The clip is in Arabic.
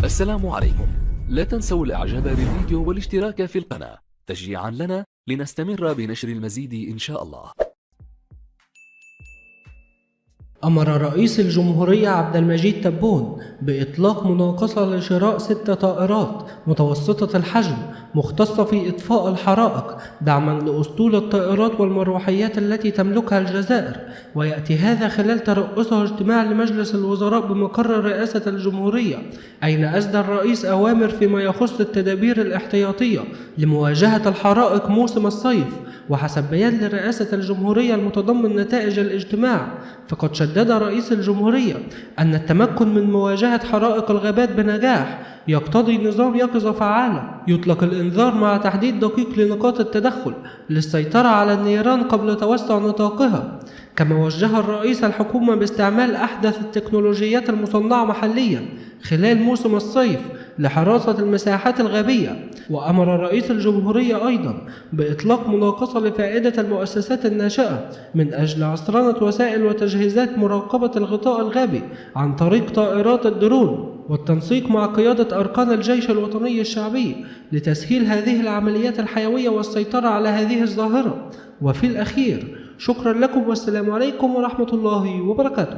السلام عليكم. لا تنسوا الاعجاب بالفيديو والاشتراك في القناة تشجيعا لنا لنستمر بنشر المزيد إن شاء الله. أمر رئيس الجمهورية عبد المجيد تبون بإطلاق مناقصة لشراء 6 طائرات متوسطة الحجم مختصة في إطفاء الحرائق دعما لأسطول الطائرات والمروحيات التي تملكها الجزائر، ويأتي هذا خلال ترأسه اجتماع لمجلس الوزراء بمقر رئاسة الجمهورية، أين أسدى الرئيس أوامر فيما يخص التدابير الاحتياطية لمواجهة الحرائق موسم الصيف. وحسب بيان لرئاسة الجمهورية المتضمن نتائج الاجتماع، فقد شدد رئيس الجمهورية أن التمكن من مواجهة حرائق الغابات بنجاح يقتضي نظام يقظة فعالة يطلق الإنذار مع تحديد دقيق لنقاط التدخل للسيطرة على النيران قبل توسع نطاقها. كما وجه الرئيس الحكومة باستعمال أحدث التكنولوجيات المصنعة محليا خلال موسم الصيف لحراسة المساحات الغابية. وأمر رئيس الجمهورية أيضا بإطلاق مناقصة لفائدة المؤسسات الناشئة من أجل عصرنة وسائل وتجهيزات مراقبة الغطاء الغابي عن طريق طائرات الدرون، والتنسيق مع قيادة أركان الجيش الوطني الشعبي لتسهيل هذه العمليات الحيوية والسيطرة على هذه الظاهرة. وفي الأخير شكرا لكم والسلام عليكم ورحمة الله وبركاته.